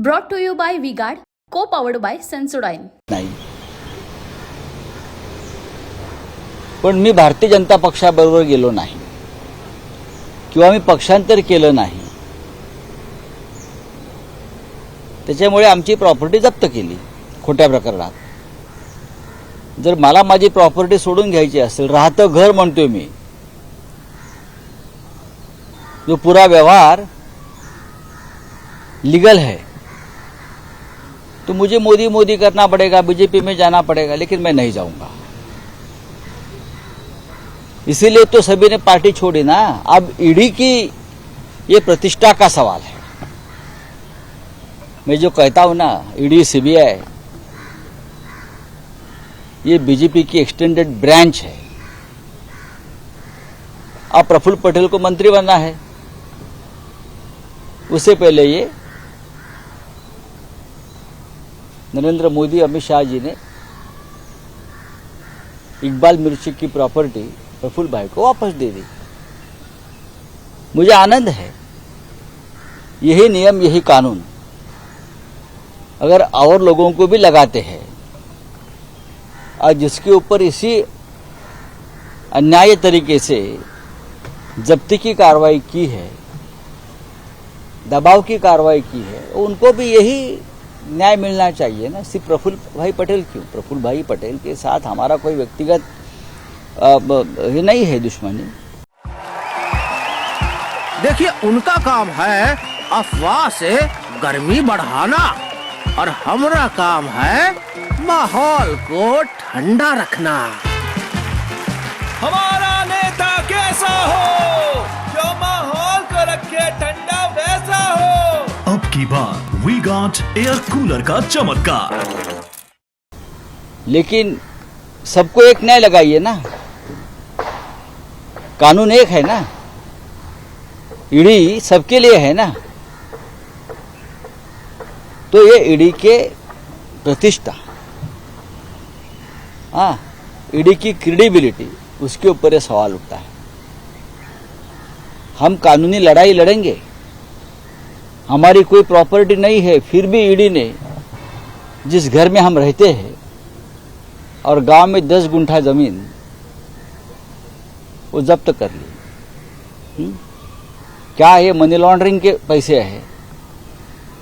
Brought to you by V-Guard, co-powered by Sensodyne. नाही, पण मी भारतीय जनता पक्षाबरोबर गेलो नाही किंवा मी पक्षांतर केलं नाही. त्याच्यामुळे आमची प्रॉपर्टी जप्त केली खोट्या प्रकरणात. जर मला माझी प्रॉपर्टी सोडून घ्यायची असेल, राहतं घर म्हणतोय मी, जो पूरा व्यवहार लीगल है, तो मुझे मोदी मोदी करना पड़ेगा, बीजेपी में जाना पड़ेगा, लेकिन मैं नहीं जाऊंगा. इसीलिए तो सभी ने पार्टी छोड़ी ना. अब ईडी की ये प्रतिष्ठा का सवाल है. मैं जो कहता हूं ना, ईडी सीबीआई ये बीजेपी की एक्सटेंडेड ब्रांच है. अब प्रफुल्ल पटेल को मंत्री बनना है, उससे पहले ये नरेंद्र मोदी, अमित शाह जी ने इकबाल मिर्ची की प्रॉपर्टी प्रफुल्ल भाई को वापस दे दी. मुझे आनंद है. यही नियम, यही कानून अगर और लोगों को भी लगाते हैं, और जिसके ऊपर इसी अन्याय तरीके से जब्ती की कार्रवाई की है, दबाव की कार्रवाई की है, उनको भी यही न्याय मिलना चाहिए ना. सिर्फ प्रफुल्ल भाई पटेल क्यों? प्रफुल्ल भाई पटेल के साथ हमारा कोई व्यक्तिगत ये नहीं है दुश्मनी. देखिए, उनका काम है अफवाह से गर्मी बढ़ाना, और हमारा काम है माहौल को ठंडा रखना. हमारा नेता कैसा हो, जो माहौल को रखे ठंडा वैसा हो. अब की बार V-Guard एयर कूलर का चमत्कार. लेकिन सबको एक न्याय लगाइए ना. कानून एक है ना, ईडी सबके लिए है ना. तो ये ईडी के प्रतिष्ठा, ईडी की क्रेडिबिलिटी, उसके ऊपर ये सवाल उठता है. हम कानूनी लड़ाई लड़ेंगे. हमारी कोई प्रॉपर्टी नहीं है, फिर भी ईडी ने जिस घर में हम रहते हैं और गांव में 10 गुंठा जमीन वो जब्त कर ली. क्या ये मनी लॉन्ड्रिंग के पैसे हैं?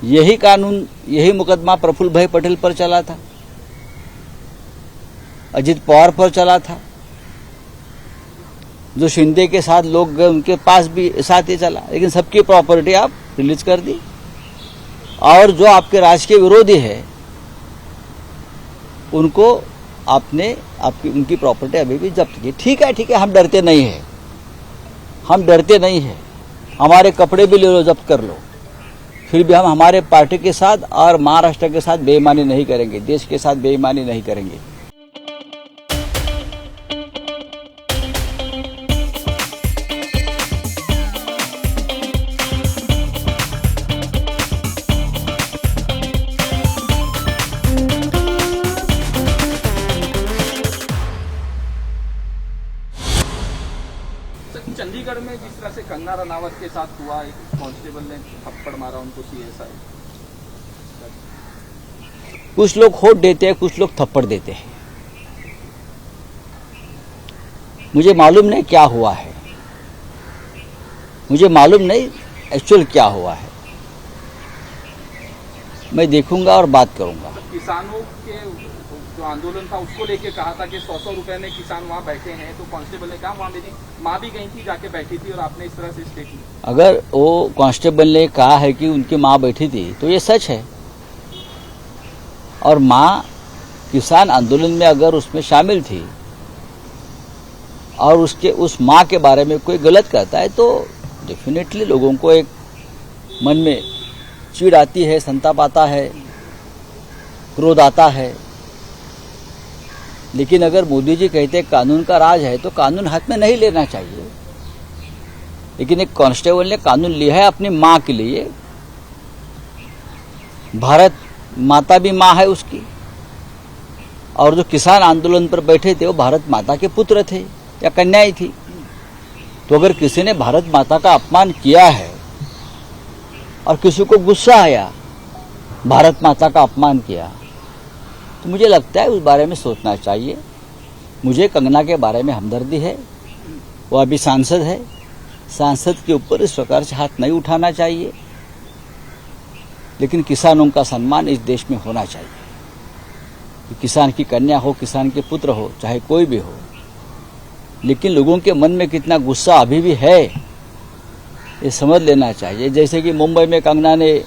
यही कानून, यही मुकदमा प्रफुल्ल भाई पटेल पर चला था, अजित पवार पर चला था, जो शिंदे के साथ लोग गए उनके पास भी साथ ही चला. लेकिन सबकी प्रॉपर्टी आप रिलीज कर दी, और जो आपके राजकीय विरोधी है उनको आपने उनकी प्रॉपर्टी अभी भी जब्त की. ठीक है, हम डरते नहीं है, हम डरते नहीं है. हमारे कपड़े भी ले लो, जब्त कर लो, फिर भी हम हमारे पार्टी के साथ और महाराष्ट्र के साथ बेईमानी नहीं करेंगे, देश के साथ बेईमानी नहीं करेंगे. चंडीगढ़ में जिस तरह से कंगना रनावत के साथ हुआ, एक कांस्टेबल ने थप्पड़ मारा उनको, सीएसआई. कुछ लोग होठ देते हैं, कुछ लोग थप्पड़ देते हैं. मुझे मालूम नहीं क्या हुआ है, मुझे मालूम नहीं एक्चुअल क्या हुआ है. मैं देखूंगा और बात करूंगा. किसानों के जो आंदोलन था उसको लेके कहा था कि 100 रुपए में किसान वहाँ बैठे हैं, तो कांस्टेबल ने कहा वहाँ मेरी माँ भी गई थी, जाके बैठी थी, और आपने इस तरह से स्टेट ली. अगर वो कांस्टेबल ने कहा है कि उनकी माँ बैठी थी तो ये सच है, और माँ किसान आंदोलन में अगर उसमें शामिल थी और उस माँ के बारे में कोई गलत कहता है तो डेफिनेटली लोगों को एक मन में चिढ़ आती है, संताप आता है, क्रोध आता है. लेकिन अगर मोदी जी कहते कानून का राज है तो कानून हाथ में नहीं लेना चाहिए. लेकिन एक कांस्टेबल ने कानून लिया है अपनी माँ के लिए. भारत माता भी माँ है उसकी, और जो किसान आंदोलन पर बैठे थे वो भारत माता के पुत्र थे या कन्याएं थी. तो अगर किसी ने भारत माता का अपमान किया है और किसी को गुस्सा आया भारत माता का अपमान किया, तो मुझे लगता है उस बारे में सोचना चाहिए। मुझे कंगना के बारे में हमदर्दी है, वो अभी सांसद है, सांसद के ऊपर इस प्रकार से हाथ नहीं उठाना चाहिए। लेकिन किसानों का सम्मान इस देश में होना चाहिए। किसान की कन्या हो, किसान के पुत्र हो, चाहे कोई भी हो, लेकिन लोगों के मन में कितना गुस्सा अभी भी है ये समझ लेना चाहिए। जैसे कि मुंबई में कंगना ने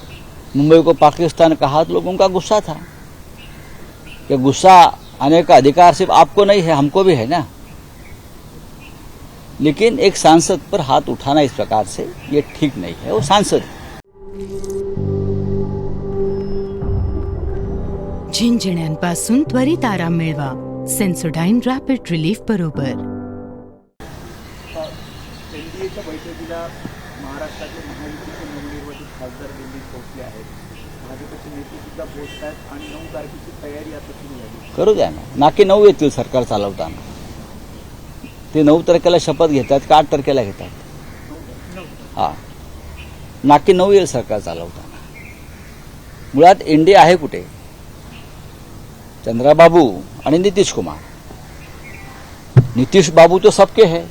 मुंबई को पाकिस्तान कहा तो लोगों का गुस्सा था। कि गुस्सा आने का अधिकार सिर्फ आपको नहीं है, हमको भी है ना। लेकिन एक सांसद पर हाथ उठाना इस प्रकार से ये ठीक नहीं है। वो सांसद झिंझिण्यांपासून त्वरित आराम मिळवा. सेन्सोडाईन रॅपिड रिलीफ बरोबर. एनडीएच्या बैठकीला महाराष्ट्रातले महायुतीचे नवनिर्वाचित खासदार दिल्लीत पोहोचले आहेत. भाजपचे नेते सुद्धा पोहोचत आहेत आणि 9 तारखेची तयारी आता सुरू झाली. करू द्या ना. नाकी 9 येतील सरकार चालवताना. ते 9 तारखेला शपथ घेतात का 8 तारखेला घेतात? हा, नाकी 9 येईल सरकार चालवताना. मुळात एनडीए आहे कुठे? चंद्राबाबू आणि नितीश कुमार. नीतीश बाबू तो सबके हैं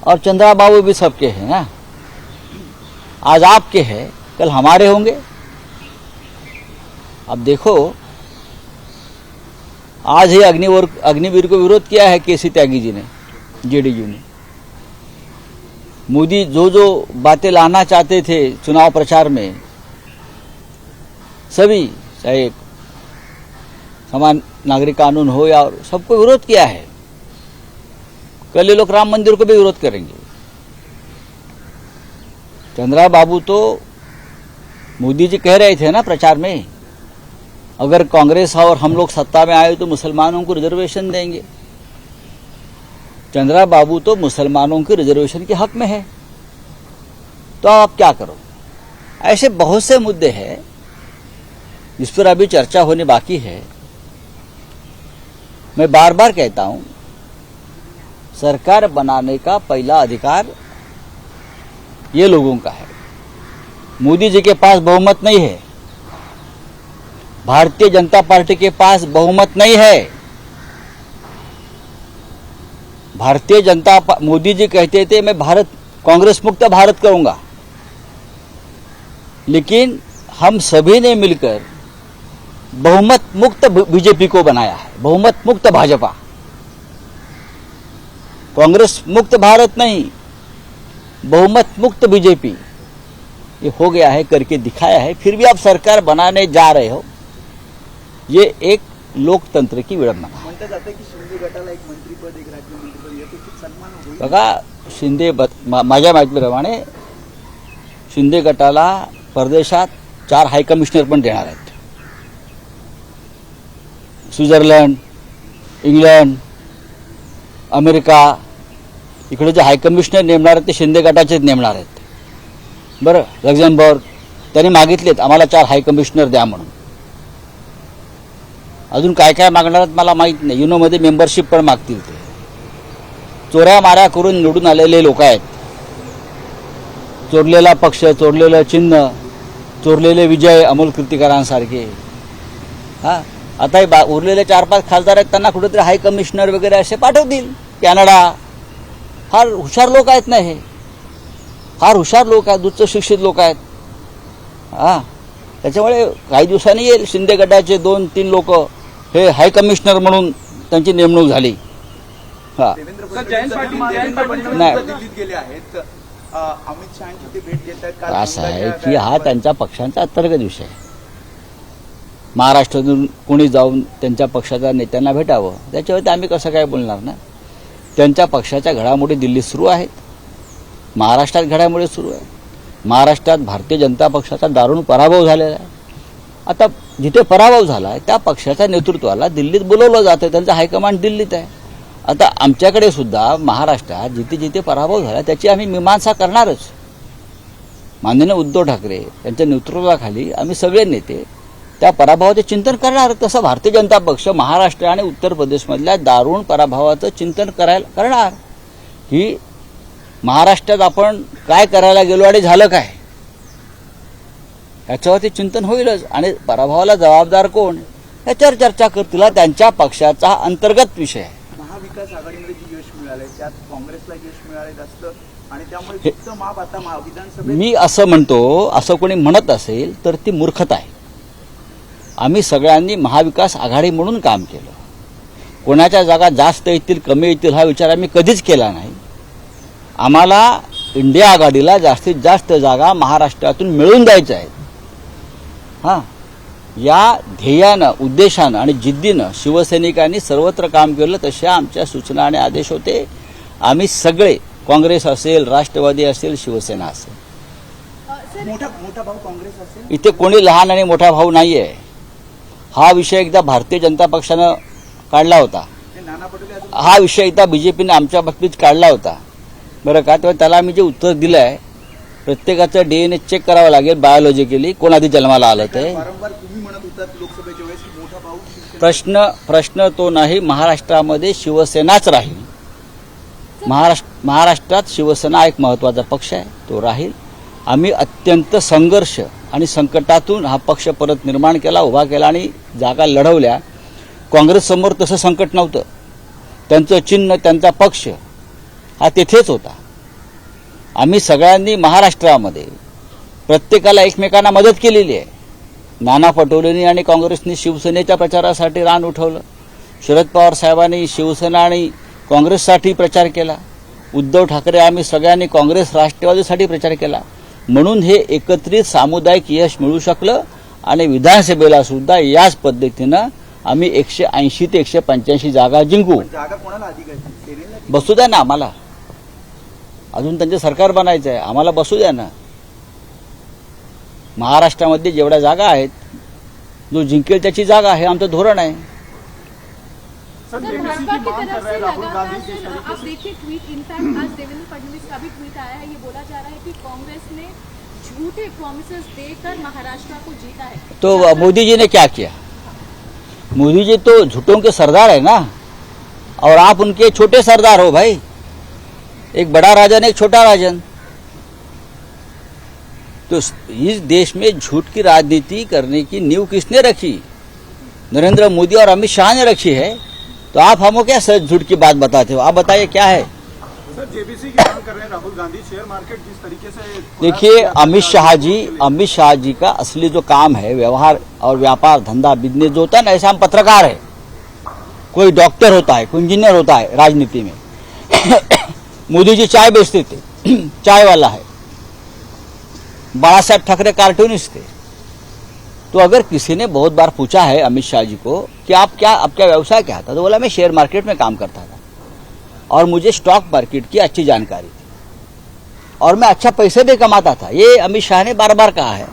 और चंद्राबाबू भी सबके हैं ना। आज आपके हैं, कल हमारे होंगे। अब देखो, आज ही अग्निवीर को विरोध किया है केसी त्यागी जी ने, जेडीयू ने। मोदी जो जो बातें लाना चाहते थे चुनाव प्रचार में, सभी, चाहे समान नागरिक कानून हो या सबको विरोध किया है। कल ये लोग राम मंदिर को भी विरोध करेंगे। चंद्रा बाबू तो मोदी जी कह रहे थे ना प्रचार में, अगर कांग्रेस और हम लोग सत्ता में आए तो मुसलमानों को रिजर्वेशन देंगे। चंद्रा बाबू तो मुसलमानों के रिजर्वेशन के हक में है, तो आप क्या करो? ऐसे बहुत से मुद्दे हैं जिस पर अभी चर्चा होने बाकी है। मैं बार बार कहता हूं, सरकार बनाने का पहला अधिकार ये लोगों का है। मोदी जी के पास बहुमत नहीं है, भारतीय जनता पार्टी के पास बहुमत नहीं है। भारतीय जनता मोदी जी कहते थे मैं कांग्रेस मुक्त भारत करूंगा, लेकिन हम सभी ने मिलकर बहुमत मुक्त बीजेपी को बनाया है, बहुमत मुक्त भाजपा। कांग्रेस मुक्त भारत नहीं, बहुमत मुक्त बीजेपी ये हो गया है, करके दिखाया है। फिर भी आप सरकार बनाने जा रहे हो, ये एक लोकतंत्र की विडंबना है। म्हणतात जातं की शिंदे गटाला एक मंत्रीपद, एक राज्यमंत्रीपद यापेक्षा सन्मान होईल. बघा, शिंदे माझ्या माहितीप्रमाणे शिंदे गटाला परदेशात 4 हाय कमिशनर पण देणार आहेत. स्वित्झर्लंड, इंग्लंड, अमेरिका, इकडे जे हाय कमिशनर नेमणार आहेत ते शिंदे गटाचेच नेमणार आहेत. बरं, लक्झमबर्ग त्यांनी मागितलेत आम्हाला 4 हाय कमिशनर द्या म्हणून. अजून काय काय मागणार आहेत मला माहित नाही. युनोमध्ये मेंबरशिप पण मागतील ते. चोऱ्या माऱ्या करून निवडून आलेले लोक आहेत. चोरलेला पक्ष, चोरलेलं चिन्ह, चोरलेले विजय अमोल कीर्तिकरांसारखे. हा, आता उरलेले 4-5 खासदार आहेत, त्यांना कुठेतरी हाय कमिशनर वगैरे असे पाठवतील. कॅनडा, फार हुशार लोक आहेत ना हे, फार हुशार लोक आहेत, उच्च शिक्षित लोक आहेत. हा, त्याच्यामुळे काही दिवसांनी येईल शिंदे गटाचे 2-3 लोक हे हाय कमिशनर म्हणून त्यांची नेमणूक झाली. हा, नाही, दिल्लीत गेले आहेत. अमित शहाची ते भेट घेत आहेत. असं आहे की हा त्यांच्या पक्षांचा अंतर्गत विषय आहे. महाराष्ट्रातून कोणी जाऊन त्यांच्या पक्षाच्या नेत्यांना भेटावं, त्याच्यावरती आम्ही कसं काय बोलणार ना. त्यांच्या पक्षाच्या घडामोडी दिल्लीत सुरू आहेत, महाराष्ट्रात घडामोडी सुरू आहेत. महाराष्ट्रात भारतीय जनता पक्षाचा दारुण पराभव झालेला आहे. आता जिथे पराभव झाला आहे त्या पक्षाच्या नेतृत्वाला दिल्लीत बोलवलं जातं, त्यांचा हायकमांड दिल्लीत आहे. आता आमच्याकडे सुद्धा महाराष्ट्रात जिथे जिथे पराभव झाला त्याची आम्ही मीमांसा करणारच. माननीय उद्धव ठाकरे यांच्या नेतृत्वाखाली आम्ही सगळे नेते त्या पराभवाचे चिंतन करणार. तसं भारतीय जनता पक्ष महाराष्ट्र आणि उत्तर प्रदेशमधल्या दारुण पराभवाचं चिंतन करणार की महाराष्ट्रात आपण काय करायला गेलो आणि झालं काय. याच्यावरती चिंतन होईलच आणि पराभवाला जबाबदार कोण याच्यावर चर्चा करतील. त्यांच्या पक्षाचा हा अंतर्गत विषय आहे. महाविकास आघाडीमध्ये जे यश मिळालंय त्यात काँग्रेसला यश मिळाले जास्त आणि त्यामुळे फक्त माप आता विधानसभेत मी असं म्हणतो, असं कोणी म्हणत असेल तर ती मूर्खता आहे. आम्ही सगळ्यांनी महाविकास आघाडी म्हणून काम केलं. कोणाच्या जागा जास्त येतील कमी येतील हा विचार आम्ही कधीच केला नाही. आम्हाला इंडिया आघाडीला जास्तीत जास्त जागा महाराष्ट्रातून मिळवून द्यायच्या आहेत. हां, या ध्येयानं उद्देशानं आणि जिद्दीनं शिवसैनिकांनी सर्वत्र काम केलं. तशा आमच्या सूचना आणि आदेश होते. आम्ही सगळे, काँग्रेस असेल, राष्ट्रवादी असेल, शिवसेना असेल, मोठा भाऊ काँग्रेस असेल. इथे कोणी लहान आणि मोठा भाऊ नाही आहे. हा विषय एकदा भारतीय जनता पक्षानं काढला होता. नाना पटोले हा विषय एकदा बीजेपीने आमच्या बाबतीत काढला होता, बरं का. तेव्हा त्याला आम्ही जे उत्तर दिलं आहे, प्रत्येकाचं DNA चेक करावं लागेल बायोलॉजिकली, कोण आधी जन्माला आलं ते. वारंवार तुम्ही म्हणत होतात लोकसभेच्या वेळेस की मोठा भाऊ प्रश्न तो नाही. महाराष्ट्रामध्ये शिवसेनाच राहील. महाराष्ट्रात शिवसेना एक महत्वाचा पक्ष आहे, तो राहील. आम्ही अत्यंत संघर्ष आणि संकटातून हा पक्ष परत निर्माण केला, उभा केला आणि जागा लढवल्या. काँग्रेससमोर तसं संकट नव्हतं. त्यांचं चिन्ह, त्यांचा पक्ष हा तेथेच होता. आम्ही सगळ्यांनी महाराष्ट्रामध्ये प्रत्येकाला एकमेकांना मदत केलेली आहे. नाना पटोलेंनी आणि काँग्रेसनी शिवसेनेच्या प्रचारासाठी रान उठवलं. शरद पवार साहेबांनी शिवसेना आणि काँग्रेससाठी प्रचार केला. उद्धव ठाकरे आम्ही सगळ्यांनी काँग्रेस राष्ट्रवादीसाठी प्रचार केला. म्हणून हे एकत्रित सामुदायिक यश मिळू शकलं आणि विधानसभेला सुद्धा याच पद्धतीनं आम्ही 180 ते 185 जागा जिंकू. जागा कोणाला अधिक आहे? सेनेला? बसू द्या ना आम्हाला. अजून त्यांचं सरकार बनायचं आहे, आम्हाला बसू द्या ना. महाराष्ट्रामध्ये जेवढ्या जागा आहेत, जो जिंकेल त्याची जागा आहे, आमचं धोरण आहे. सर, भाजपा की तरफ से लगातार आप देखिए ट्वीट, इनफैक्ट आज देवेंद्र फडणवीस का भी ट्वीट आया है. ये बोला जा रहा है कि कांग्रेस ने झूठे प्रॉमिसेस देकर महाराष्ट्र को जीता है. तो मोदी जी ने क्या किया? मोदी जी तो झूठों के सरदार है ना, और आप उनके छोटे सरदार हो भाई. एक बड़ा राजन, एक छोटा राजन. तो इस देश में झूठ की राजनीति करने की नींव किसने रखी? नरेंद्र मोदी और अमित शाह ने रखी है. तो आप हमको क्या सच झूठ की बात बताते हो? आप बताइए क्या है? सर, जेबीसी की मांग कर रहे हैं राहुल गांधी. शेयर मार्केट जिस तरीके से देखिए, अमित शाह जी का असली जो काम है, व्यवहार और व्यापार धंधा बिजनेस जो होता है ना, ऐसा हम पत्रकार है. कोई डॉक्टर होता है, कोई इंजीनियर होता है राजनीति में. मोदी जी चाय बेचते थे, चाय वाला है. बाला साहेब ठाकरे कार्टूनिस्ट थे. तो अगर किसी ने बहुत बार पूछा है अमित शाह जी को कि आपका व्यवसाय क्या था, तो बोला मैं शेयर मार्केट में काम करता था और मुझे स्टॉक मार्केट की अच्छी जानकारी थी और मैं अच्छा पैसे भी कमाता था. ये अमित शाह ने बार बार कहा है.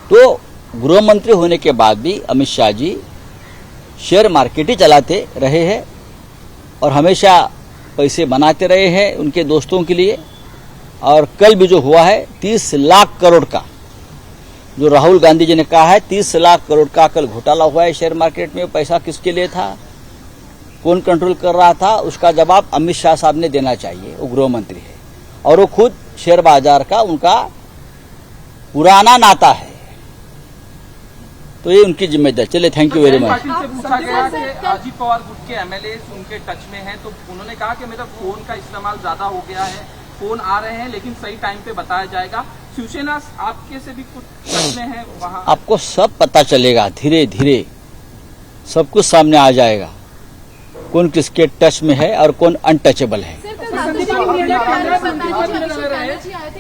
तो गृह मंत्री होने के बाद भी अमित शाह जी शेयर मार्केट ही चलाते रहे हैं और हमेशा पैसे बनाते रहे हैं उनके दोस्तों के लिए. और कल भी जो हुआ है 30 लाख करोड़ का, जो राहुल गांधी जी ने कहा है 30 लाख करोड़ का कल घोटाला हुआ है शेयर मार्केट में. पैसा किसके लिए था, कौन कंट्रोल कर रहा था, उसका जवाब अमित शाह साहब ने देना चाहिए. वो गृह मंत्री है और वो खुद शेयर बाजार का उनका पुराना नाता है. तो ये उनकी जिम्मेदारी. चलिए, thank you very much. Patil से पूछा गया कि अजीत पवार गुट के एमएलए उनके टच में हैं, तो उन्होंने कहा कि मेरा फोन का इस्तेमाल ज्यादा हो गया है, फोन आ रहे हैं लेकिन सही टाइम पे बताया जाएगा. शिवसेना आपके से भी कुछ टच में है वहाँ? आपको सब पता चलेगा, धीरे धीरे सब कुछ सामने आ जाएगा, कौन किसके टच में है और कौन अनटचेबल है.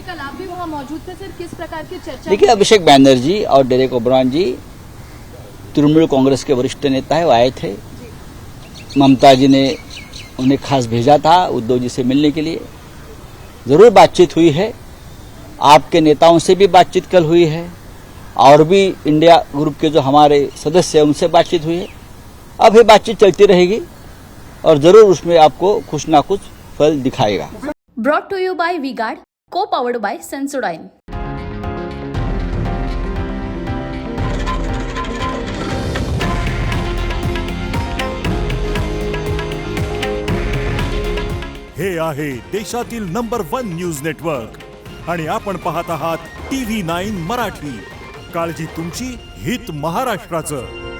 कल आप भी वहाँ मौजूद थे सर, किस प्रकार की चर्चा? देखिए, अभिषेक बैनर्जी और डेरेक ओब्रायन जी तृणमूल कांग्रेस के वरिष्ठ नेता है, वो आए थे. ममता जी ने उन्हें खास भेजा था उद्धव जी से मिलने के लिए. जरूर बातचीत हुई है, आपके नेताओं से भी बातचीत कल हुई है और भी इंडिया ग्रुप के जो हमारे सदस्य हैं उनसे बातचीत हुई है. अब ये बातचीत चलती रहेगी और जरूर उसमें आपको कुछ ना कुछ फल दिखाएगा. Brought to you by Vguard, co powered bye Sensodyne. हे आहे देशातील नंबर 1 न्यूज नेटवर्क आणि आपण पाहत आहात TV9 मराठी. काळजी तुमची, हित महाराष्ट्राचं.